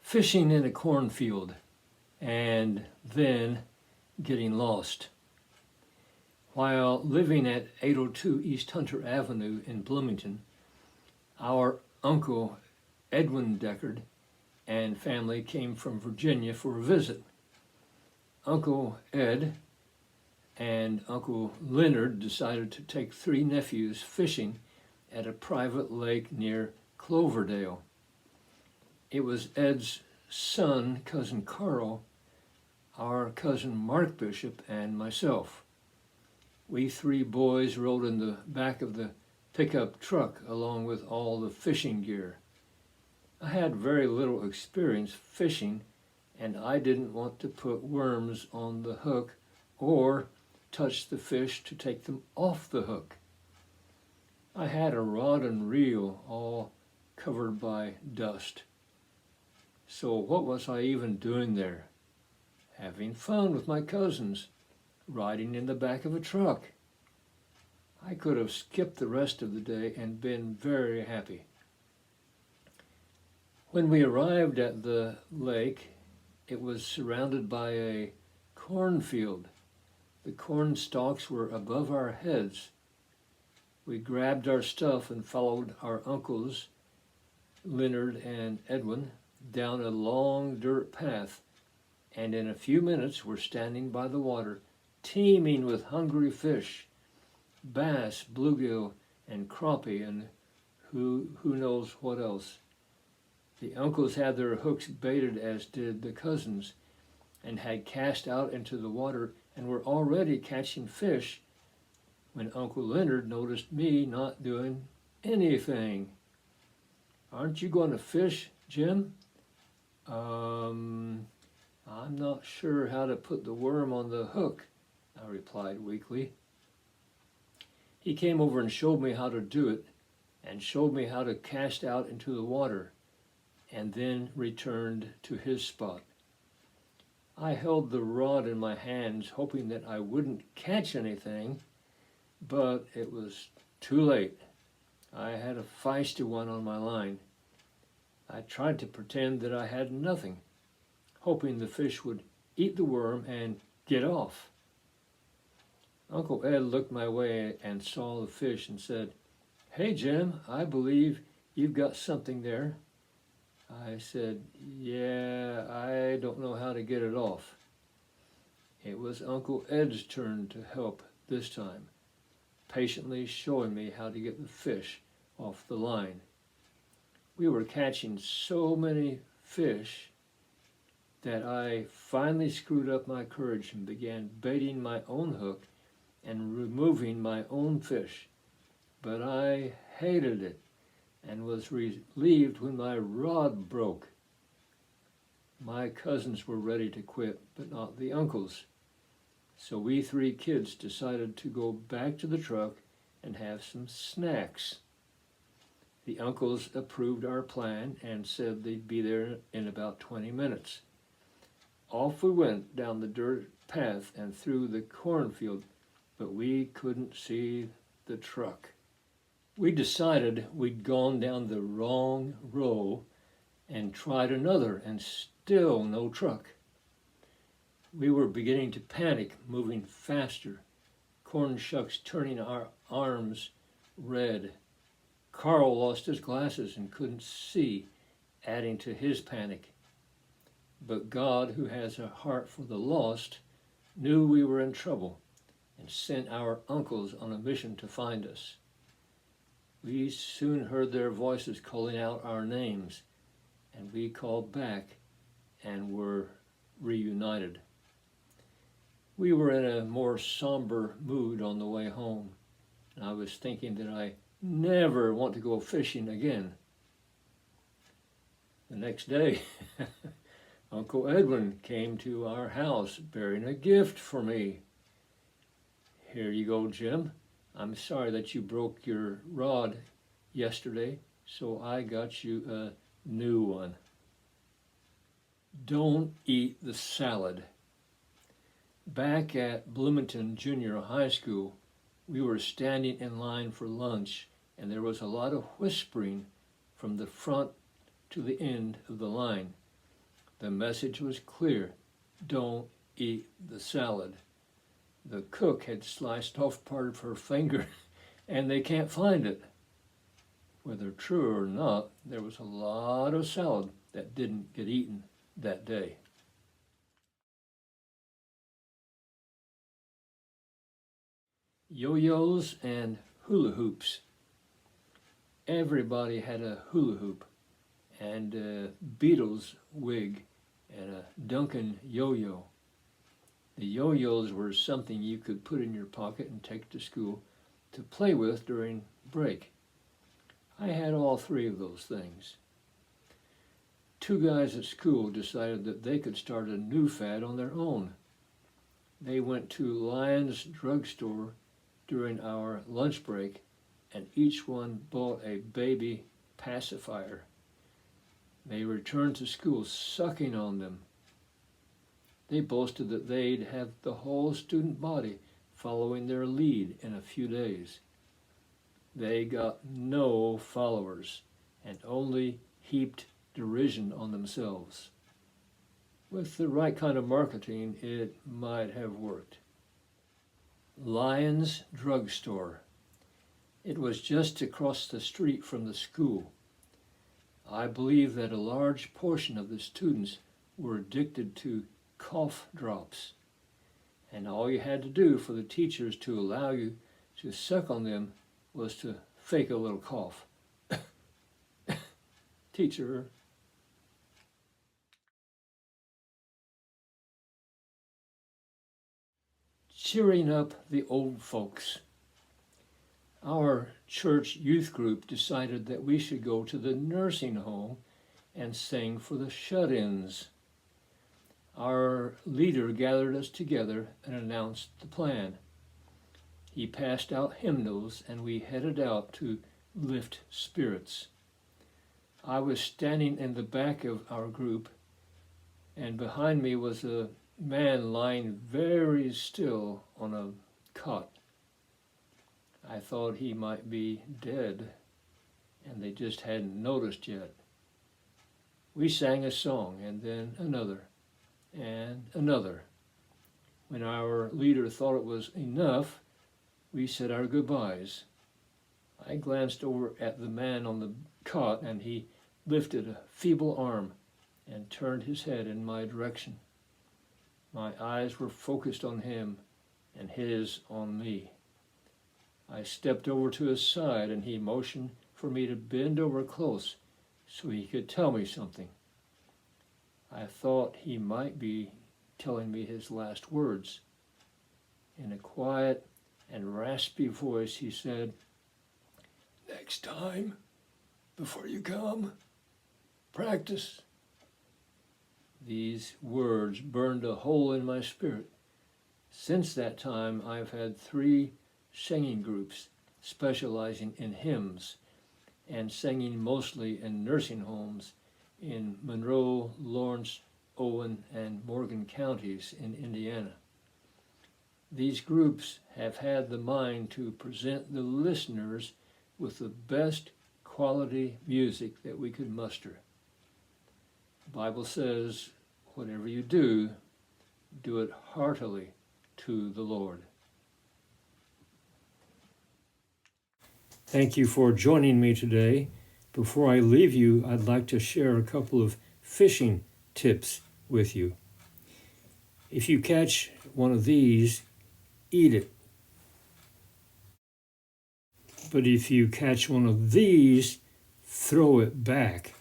fishing in a cornfield, and then getting lost. While living at 802 East Hunter Avenue in Bloomington, our uncle Edwin Deckard and family came from Virginia for a visit. Uncle Ed and Uncle Leonard decided to take 3 nephews fishing at a private lake near Cloverdale. It was Ed's son, cousin Carl, our cousin Mark Bishop, and myself. We 3 boys rode in the back of the pickup truck along with all the fishing gear. I had very little experience fishing, and I didn't want to put worms on the hook or touch the fish to take them off the hook. I had a rod and reel all covered by dust. So what was I even doing there? Having fun with my cousins, riding in the back of a truck. I could have skipped the rest of the day and been very happy. When we arrived at the lake, it was surrounded by a cornfield. The corn stalks were above our heads. We grabbed our stuff and followed our uncles, Leonard and Edwin, down a long dirt path, and in a few minutes were standing by the water, teeming with hungry fish, bass, bluegill, and crappie, and who knows what else. The uncles had their hooks baited, as did the cousins, and had cast out into the water and were already catching fish when Uncle Leonard noticed me not doing anything. "Aren't you going to fish, Jim?" I'm not sure how to put the worm on the hook," I replied weakly. He came over and showed me how to do it, and showed me how to cast out into the water, and then returned to his spot. I held the rod in my hands, hoping that I wouldn't catch anything, but it was too late. I had a feisty one on my line. I tried to pretend that I had nothing, hoping the fish would eat the worm and get off. Uncle Ed looked my way and saw the fish and said, "Hey, Jim, I believe you've got something there." I said, "Yeah, I don't know how to get it off." It was Uncle Ed's turn to help this time, patiently showing me how to get the fish off the line. We were catching so many fish that I finally screwed up my courage and began baiting my own hook and removing my own fish. But I hated it and was relieved when my rod broke. My cousins were ready to quit, but not the uncles. So we 3 kids decided to go back to the truck and have some snacks. The uncles approved our plan and said they'd be there in about 20 minutes. Off we went down the dirt path and through the cornfield, but we couldn't see the truck. We decided we'd gone down the wrong row and tried another, and still no truck. We were beginning to panic, moving faster, corn shucks turning our arms red. Carl lost his glasses and couldn't see, adding to his panic. But God, who has a heart for the lost, knew we were in trouble and sent our uncles on a mission to find us. We soon heard their voices calling out our names, and we called back and were reunited. We were in a more somber mood on the way home, and I was thinking that I never want to go fishing again. The next day, Uncle Edwin came to our house bearing a gift for me. "Here you go, Jim. I'm sorry that you broke your rod yesterday, so I got you a new one." Don't eat the salad. Back at Bloomington Junior High School, we were standing in line for lunch, and there was a lot of whispering from the front to the end of the line. The message was clear: don't eat the salad. The cook had sliced off part of her finger and they can't find it. Whether true or not, there was a lot of salad that didn't get eaten that day. Yo-yos and hula hoops. Everybody had a hula hoop and a Beatles wig and a Duncan yo-yo. The yo-yos were something you could put in your pocket and take to school to play with during break. I had all three of those things. Two guys at school decided that they could start a new fad on their own. They went to Lyons drugstore during our lunch break and each one bought a baby pacifier. They returned to school sucking on them. They boasted that they'd have the whole student body following their lead in a few days. They got no followers and only heaped derision on themselves. With the right kind of marketing, it might have worked. Lyons Drugstore. It was just across the street from the school. I believe that a large portion of the students were addicted to cough drops, and all you had to do for the teachers to allow you to suck on them was to fake a little cough. Teacher. Cheering up the old folks. Our church youth group decided that we should go to the nursing home and sing for the shut-ins. Our leader gathered us together and announced the plan. He passed out hymnals and we headed out to lift spirits. I was standing in the back of our group and behind me was a man lying very still on a cot. I thought he might be dead, and they just hadn't noticed yet. We sang a song, and then another, and another. When our leader thought it was enough, we said our goodbyes. I glanced over at the man on the cot, and he lifted a feeble arm and turned his head in my direction. My eyes were focused on him, and his on me. I stepped over to his side and he motioned for me to bend over close so he could tell me something. I thought he might be telling me his last words. In a quiet and raspy voice he said, "Next time, before you come, practice." These words burned a hole in my spirit. Since that time, I've had 3 singing groups specializing in hymns and singing mostly in nursing homes in Monroe, Lawrence, Owen, and Morgan counties in Indiana. These groups have had the mind to present the listeners with the best quality music that we could muster. The Bible says, whatever you do, do it heartily to the Lord. Thank you for joining me today. Before I leave you, I'd like to share a couple of fishing tips with you. If you catch one of these, eat it. But if you catch one of these, throw it back.